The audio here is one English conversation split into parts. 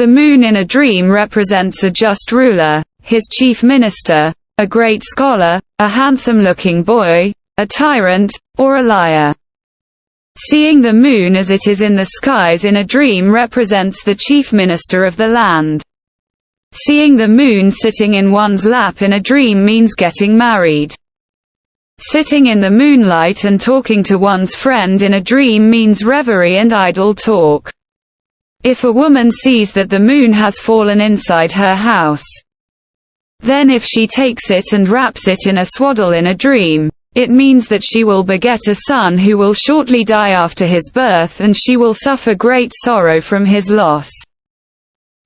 The moon in a dream represents a just ruler, his chief minister, a great scholar, a handsome-looking boy, a tyrant, or a liar. Seeing the moon as it is in the skies in a dream represents the chief minister of the land. Seeing the moon sitting in one's lap in a dream means getting married. Sitting in the moonlight and talking to one's friend in a dream means reverie and idle talk. If a woman sees that the moon has fallen inside her house, then if she takes it and wraps it in a swaddle in a dream, it means that she will beget a son who will shortly die after his birth, and she will suffer great sorrow from his loss.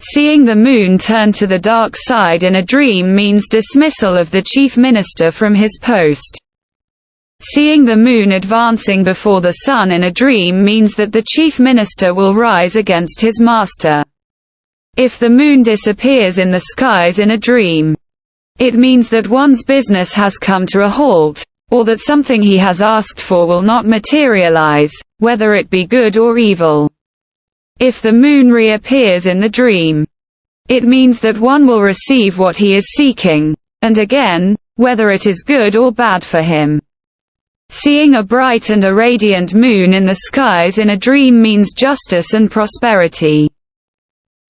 Seeing the moon turn to the dark side in a dream means dismissal of the chief minister from his post. Seeing the moon advancing before the sun in a dream means that the chief minister will rise against his master. If the moon disappears in the skies in a dream, it means that one's business has come to a halt, or that something he has asked for will not materialize, whether it be good or evil. If the moon reappears in the dream, it means that one will receive what he is seeking, and again, whether it is good or bad for him. Seeing a bright and a radiant moon in the skies in a dream means justice and prosperity.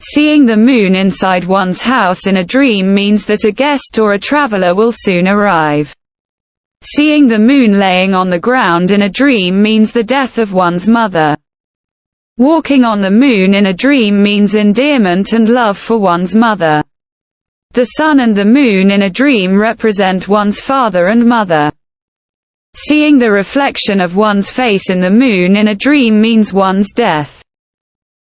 Seeing the moon inside one's house in a dream means that a guest or a traveler will soon arrive. Seeing the moon laying on the ground in a dream means the death of one's mother. Walking on the moon in a dream means endearment and love for one's mother. The sun and the moon in a dream represent one's father and mother. Seeing the reflection of one's face in the moon in a dream means one's death.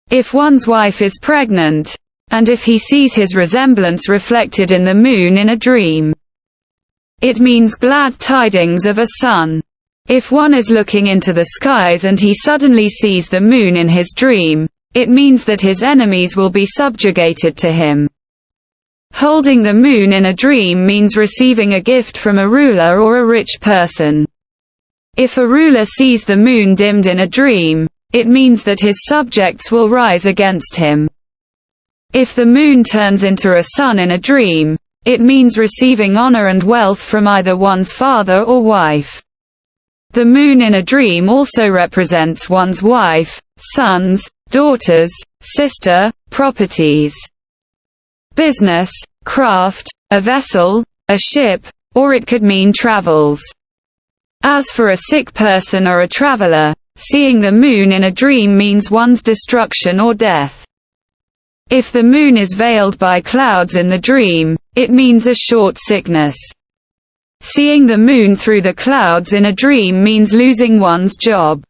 If one's wife is pregnant, and if he sees his resemblance reflected in the moon in a dream, it means glad tidings of a son. If one is looking into the skies and he suddenly sees the moon in his dream, it means that his enemies will be subjugated to him. Holding the moon in a dream means receiving a gift from a ruler or a rich person. If a ruler sees the moon dimmed in a dream, it means that his subjects will rise against him. If the moon turns into a sun in a dream, it means receiving honor and wealth from either one's father or wife. The moon in a dream also represents one's wife, sons, daughters, sister, properties, business, craft, a vessel, a ship, or it could mean travels. As for a sick person or a traveler, seeing the moon in a dream means one's destruction or death. If the moon is veiled by clouds in the dream, it means a short sickness. Seeing the moon through the clouds in a dream means losing one's job.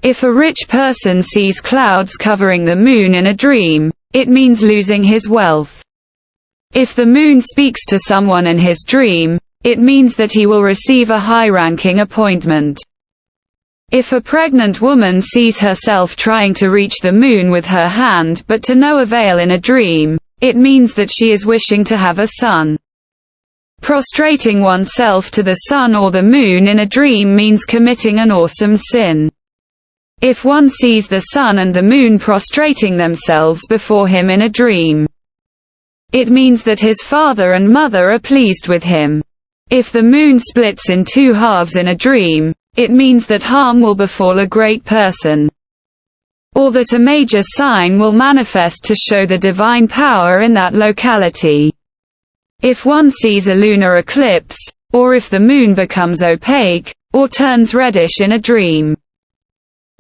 If a rich person sees clouds covering the moon in a dream, it means losing his wealth. If the moon speaks to someone in his dream, it means that he will receive a high-ranking appointment. If a pregnant woman sees herself trying to reach the moon with her hand but to no avail in a dream, it means that she is wishing to have a son. Prostrating oneself to the sun or the moon in a dream means committing an awesome sin. If one sees the sun and the moon prostrating themselves before him in a dream, it means that his father and mother are pleased with him. If the moon splits in two halves in a dream, it means that harm will befall a great person, or that a major sign will manifest to show the divine power in that locality. If one sees a lunar eclipse, or if the moon becomes opaque, or turns reddish in a dream,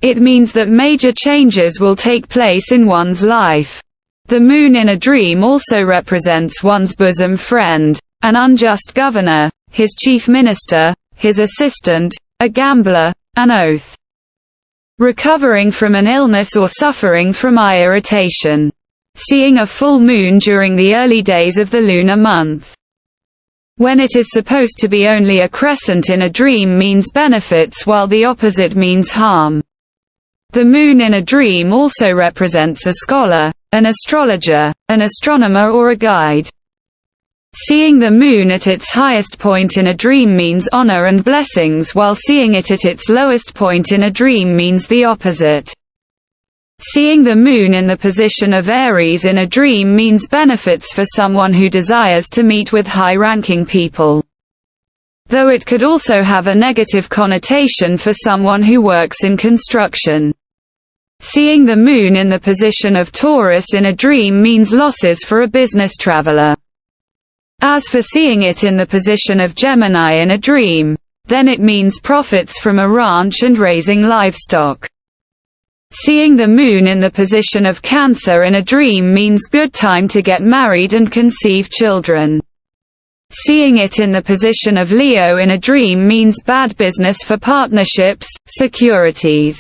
it means that major changes will take place in one's life. The moon in a dream also represents one's bosom friend, an unjust governor, his chief minister, his assistant, a gambler, an oath. Recovering from an illness or suffering from eye irritation. Seeing a full moon during the early days of the lunar month, when it is supposed to be only a crescent in a dream, means benefits while the opposite means harm. The moon in a dream also represents a scholar, an astrologer, an astronomer or a guide. Seeing the moon at its highest point in a dream means honor and blessings, while seeing it at its lowest point in a dream means the opposite. Seeing the moon in the position of Aries in a dream means benefits for someone who desires to meet with high-ranking people, though it could also have a negative connotation for someone who works in construction. Seeing the moon in the position of Taurus in a dream means losses for a business traveler. As for seeing it in the position of Gemini in a dream, then it means profits from a ranch and raising livestock. Seeing the moon in the position of Cancer in a dream means good time to get married and conceive children. Seeing it in the position of Leo in a dream means bad business for partnerships, securities,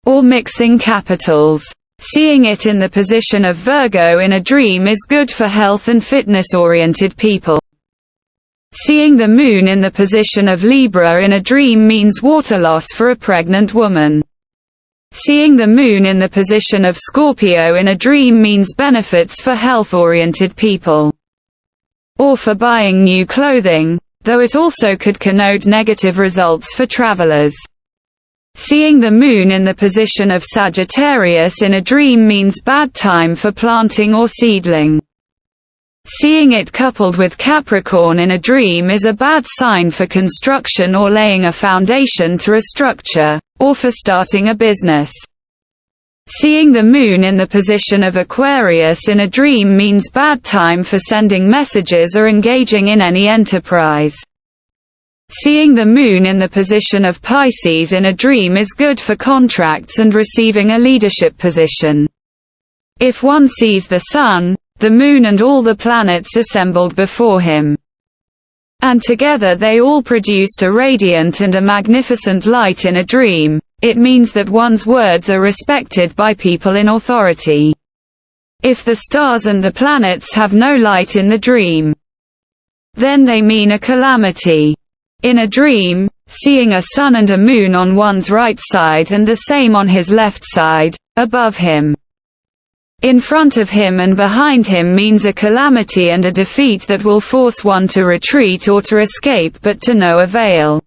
or mixing capitals. Seeing it in the position of Virgo in a dream is good for health and fitness-oriented people. Seeing the moon in the position of Libra in a dream means water loss for a pregnant woman. Seeing the moon in the position of Scorpio in a dream means benefits for health-oriented people, or for buying new clothing, though it also could connote negative results for travelers. Seeing the moon in the position of Sagittarius in a dream means bad time for planting or seedling. Seeing it coupled with Capricorn in a dream is a bad sign for construction or laying a foundation to a structure, or for starting a business. Seeing the moon in the position of Aquarius in a dream means bad time for sending messages or engaging in any enterprise. Seeing the moon in the position of Pisces in a dream is good for contracts and receiving a leadership position. If one sees the sun, the moon and all the planets assembled before him, and together they all produced a radiant and a magnificent light in a dream, it means that one's words are respected by people in authority. If the stars and the planets have no light in the dream, then they mean a calamity. In a dream, seeing a sun and a moon on one's right side and the same on his left side, above him, in front of him and behind him means a calamity and a defeat that will force one to retreat or to escape, but to no avail.